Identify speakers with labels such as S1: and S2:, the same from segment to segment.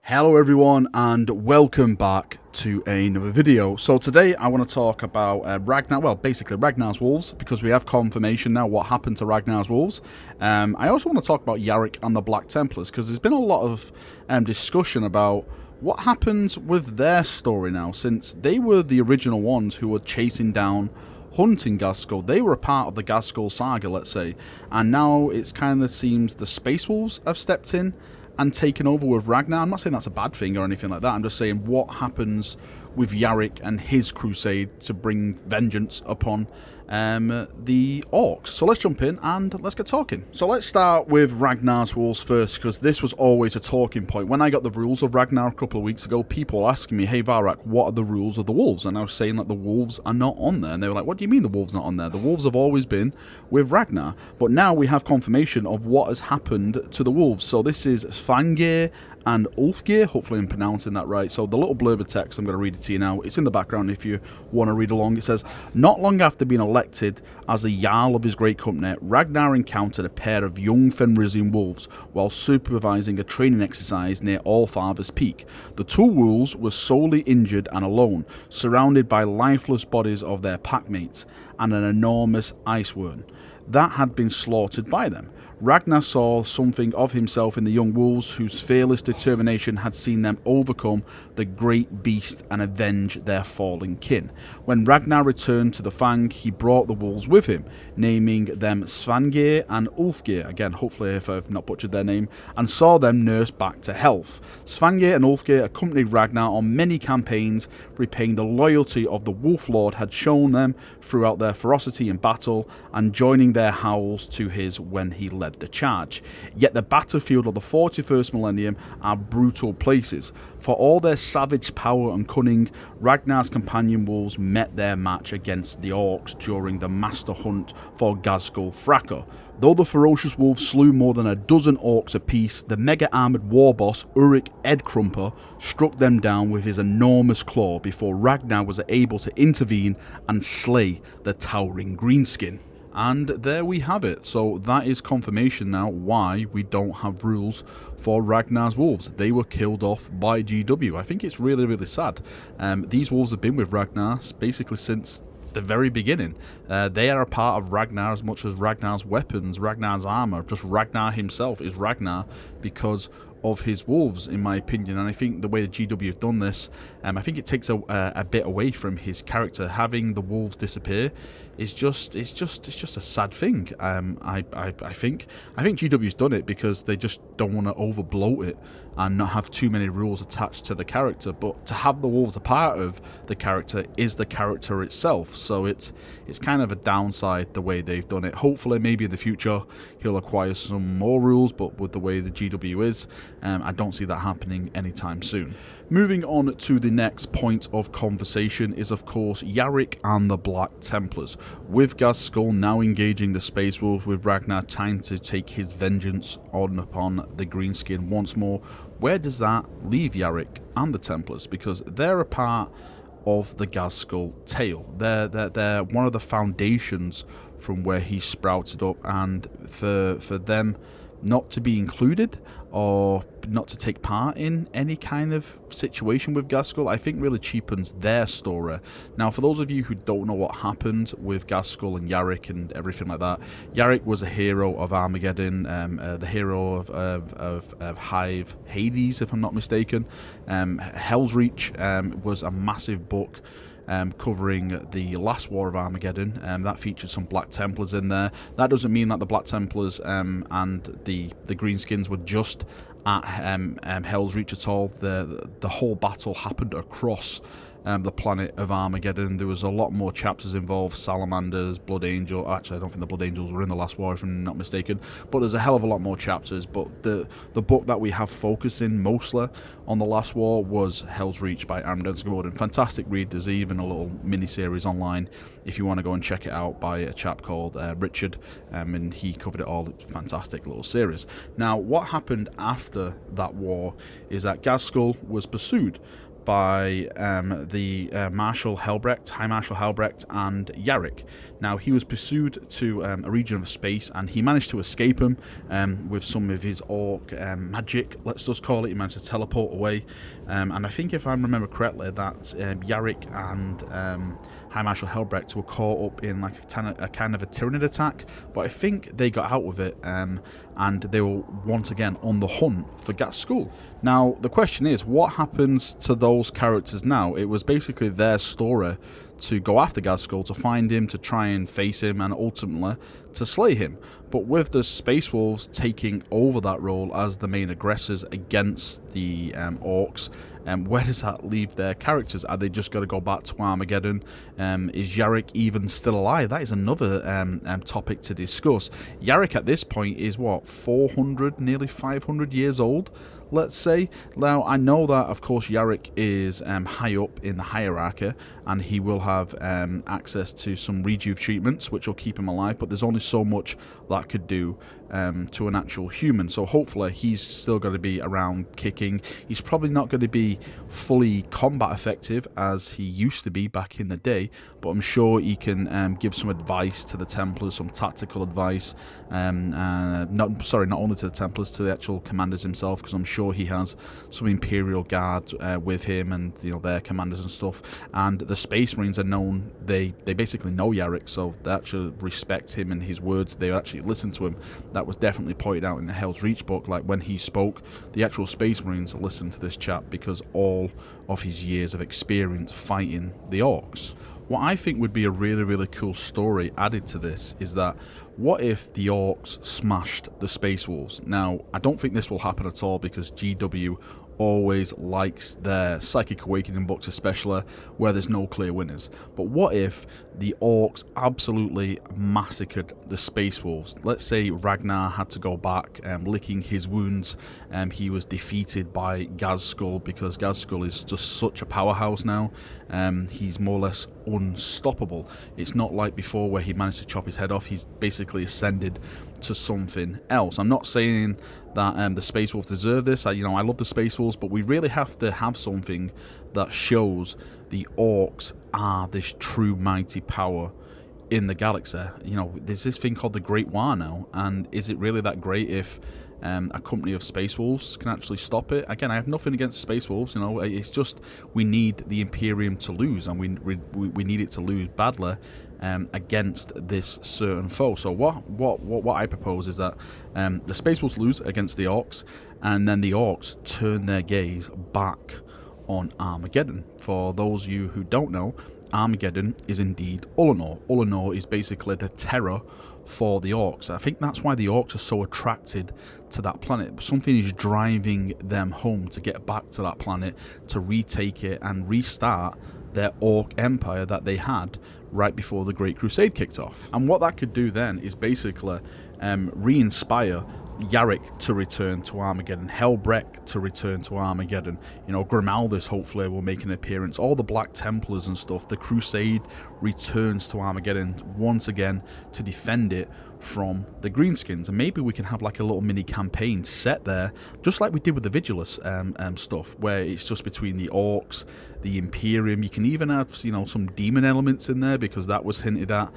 S1: Hello everyone and welcome back to another video. So today I want to talk about basically Ragnars Wolves, because we have confirmation now what happened to Ragnars Wolves. I also want to talk about Yarrick and the Black Templars, because there's been a lot of discussion about what happens with their story now, since they were the original ones who were chasing down, hunting Ghazghkull. They were a part of the Ghazghkull saga, let's say, and now it's kind of seems the Space Wolves have stepped in and taken over with Ragnar. I'm not saying that's a bad thing or anything like that. I'm just saying what happens with Yarrick and his crusade to bring vengeance upon the orcs. So let's jump in and let's get talking. So let's start with Ragnars Wolves first, because this was always a talking point. When I got the rules of Ragnar a couple of weeks ago, people were asking me, hey Varrock, what are the rules of the wolves? And I was saying that the wolves are not on there. And they were like, what do you mean the wolves not on there? The wolves have always been with Ragnar. But now we have confirmation of what has happened to the wolves. So this is Svangeir and Ulfgeir, hopefully I'm pronouncing that right. So the little blurb of text, I'm going to read it to you now. It's in the background if you want to read along. It says, not long after being elected as the Jarl of his great company, Ragnar encountered a pair of young Fenrisian wolves while supervising a training exercise near Allfather's Peak. The two wolves were sorely injured and alone, surrounded by lifeless bodies of their packmates and an enormous ice worm that had been slaughtered by them. Ragnar saw something of himself in the young wolves, whose fearless determination had seen them overcome the great beast and avenge their fallen kin. When Ragnar returned to the Fang, he brought the wolves with him, naming them Svangeir and Ulfgeir, again hopefully if I've not butchered their name, and saw them nursed back to health. Svangeir and Ulfgeir accompanied Ragnar on many campaigns, repaying the loyalty of the Wolf Lord had shown them throughout their ferocity in battle, and joining their howls to his when he led the charge. Yet the battlefield of the 41st millennium are brutal places. For all their savage power and cunning, Ragnar's companion wolves met their match against the orcs during the master hunt for Ghazghkull Fracker. Though the ferocious wolves slew more than a dozen orcs apiece, the mega-armoured war boss Ulric Edkrumper struck them down with his enormous claw before Ragnar was able to intervene and slay the towering greenskin. And there we have it. So that is confirmation now why we don't have rules for Ragnar's Wolves. They were killed off by GW. I think it's really, really sad. These wolves have been with Ragnar basically since the very beginning. They are a part of Ragnar as much as Ragnar's weapons, Ragnar's armor. Just Ragnar himself is Ragnar because of his wolves, in my opinion. And I think the way the GW have done this, I think it takes a bit away from his character. Having the wolves disappear is just a sad thing. I think GW's done it because they just don't want to overbloat it and not have too many rules attached to the character. But to have the wolves a part of the character is the character itself. So it's kind of a downside the way they've done it. Hopefully, maybe in the future he'll acquire some more rules, but with the way the GW is, I don't see that happening anytime soon. Moving on to the next point of conversation is, of course, Yarrick and the Black Templars. With Ghazghkull now engaging the Space Wolves, with Ragnar trying to take his vengeance upon the Greenskin once more, where does that leave Yarrick and the Templars? Because they're a part of the Ghazghkull tale. They're one of the foundations from where he sprouted up, and for them not to be included or not to take part in any kind of situation with Ghazghkull, I think really cheapens their story. Now, for those of you who don't know what happened with Ghazghkull and Yarrick and everything like that, Yarrick was a hero of Armageddon, the hero of Hive Hades, if I'm not mistaken. Hell's Reach was a massive book covering the last war of Armageddon. That featured some Black Templars in there. That doesn't mean that the Black Templars and the Greenskins were just at Hell's Reach at all. The whole battle happened across the planet of Armageddon. There was a lot more chapters involved, salamanders, blood angel. Actually, I don't think the blood angels were in the last war, if I'm not mistaken, but there's a hell of a lot more chapters. But the book that we have focusing mostly on the last war was Hell's Reach by Ragnars Wolves. Fantastic read. There's even a little mini-series online if you want to go and check it out by a chap called Richard, and he covered it all. It's a fantastic little series. Now, what happened after that war is that Ghazghkull was pursued by the Marshal Helbrecht, High Marshal Helbrecht, and Yarrick. Now, he was pursued to a region of space, and he managed to escape him with some of his orc magic, let's just call it. He managed to teleport away, and I think, if I remember correctly, that Yarrick and High Marshal Helbrecht were caught up in like a kind of a Tyranid attack, but I think they got out of it, and they were once again on the hunt for Ghazghkull. Now, the question is, what happens to those characters now? It was basically their story to go after Ghazghkull, to find him, to try and face him, and ultimately to slay him. But with the Space Wolves taking over that role as the main aggressors against the orcs, where does that leave their characters? Are they just going to go back to Armageddon? Is Yarrick even still alive? That is another topic to discuss. Yarrick at this point is, what, 400, nearly 500 years old, let's say. Now, I know that, of course, Yarrick is high up in the hierarchy, and he will have access to some rejuve treatments, which will keep him alive, but there's only so much that could do to an actual human. So hopefully he's still going to be around kicking. He's probably not going to be fully combat effective as he used to be back in the day, but I'm sure he can give some advice to the Templars, some tactical advice. Not only to the Templars, to the actual commanders himself, because I'm sure he has some Imperial Guard with him, and their commanders and stuff. And the Space Marines are known; they basically know Yarrick, so they actually respect him and his words. They actually listen to him. That was definitely pointed out in the Hell's Reach book. Like, when he spoke, the actual Space Marines listened to this chap because all of his years of experience fighting the orcs. What I think would be a really, really cool story added to this is that, what if the orcs smashed the Space Wolves? Now, I don't think this will happen at all, because GW always likes their Psychic Awakening books, especially where there's no clear winners. But what if the orcs absolutely massacred the Space Wolves? Let's say Ragnar had to go back licking his wounds. He was defeated by Ghazghkull, because Ghazghkull is just such a powerhouse now. He's more or less unstoppable. It's not like before where he managed to chop his head off. He's basically ascended to something else. I'm not saying that the Space Wolves deserve this. I love the Space Wolves, but we really have to have something that shows the orcs are this true mighty power in the galaxy. There's this thing called the Great War now, and is it really that great if a company of Space Wolves can actually stop it? Again, I have nothing against Space Wolves. It's just we need the Imperium to lose, and we need it to lose badly against this certain foe. So what I propose is that the Space Wolves lose against the orcs, and then the orcs turn their gaze back on Armageddon. For those of you who don't know, Armageddon is indeed Ullanor. Ullanor is basically the terror for the orcs. I think that's why the orcs are so attracted to that planet. Something is driving them home to get back to that planet, to retake it and restart their orc empire that they had right before the Great Crusade kicked off. And what that could do then is basically re-inspire Yarrick to return to Armageddon, Helbrecht to return to Armageddon, Grimaldus hopefully will make an appearance, all the Black Templars and stuff. The Crusade returns to Armageddon once again to defend it from the Greenskins, and maybe we can have like a little mini campaign set there, just like we did with the Vigilus stuff, where it's just between the orcs, the Imperium. You can even have some demon elements in there, because that was hinted at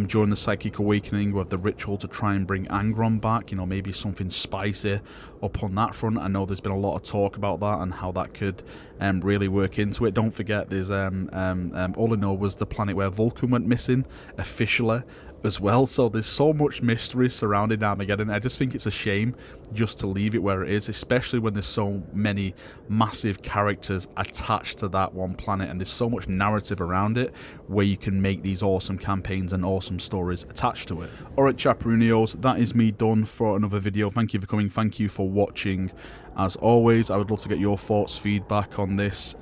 S1: during the Psychic Awakening with the ritual to try and bring Angron back. Maybe something spicy up on that front. I know there's been a lot of talk about that and how that could really work into it. Don't forget, there's Ullanor was the planet where Vulcan went missing officially as well, so there's so much mystery surrounding Armageddon. I just think it's a shame just to leave it where it is, especially when there's so many massive characters attached to that one planet, and there's so much narrative around it where you can make these awesome campaigns and awesome stories attached to it. Alright, Chaperonios, that is me done for another video. Thank you for coming, thank you for watching. As always, I would love to get your thoughts, feedback on this.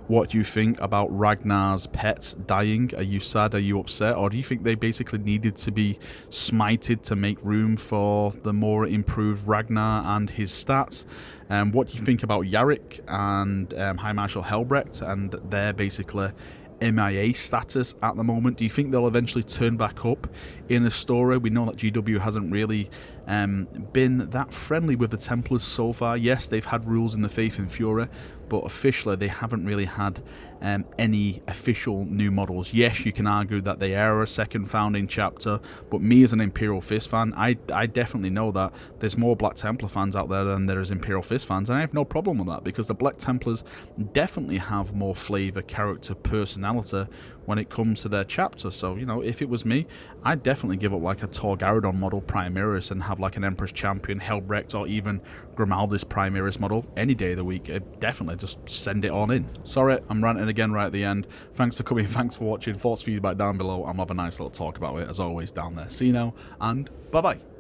S1: What do you think about Ragnar's pets dying? Are you sad? Are you upset? Or do you think they basically needed to be smited to make room for the more improved Ragnar and his stats? What do you think about Yarrick and High Marshal Helbrecht and their basically MIA status at the moment? Do you think they'll eventually turn back up in the story? We know that GW hasn't really been that friendly with the Templars so far. Yes, they've had rules in the Faith and Fury, but officially they haven't really had any official new models. Yes, you can argue that they are a second founding chapter, but me as an Imperial Fist fan, I definitely know that there's more Black Templar fans out there than there is Imperial Fist fans, and I have no problem with that, because the Black Templars definitely have more flavour, character, personality when it comes to their chapter. So, you know, if it was me, I'd definitely give up like a Torgaridon model Primaris and have like an Emperor's Champion, Helbrecht, or even Grimaldis Primaris model any day of the week. I'd definitely just send it on in. Sorry, I'm ranting again right at the end. Thanks for coming, thanks for watching. Thoughts, feedback down below. I'll have a nice little talk about it, as always, down there. See you now, and bye-bye.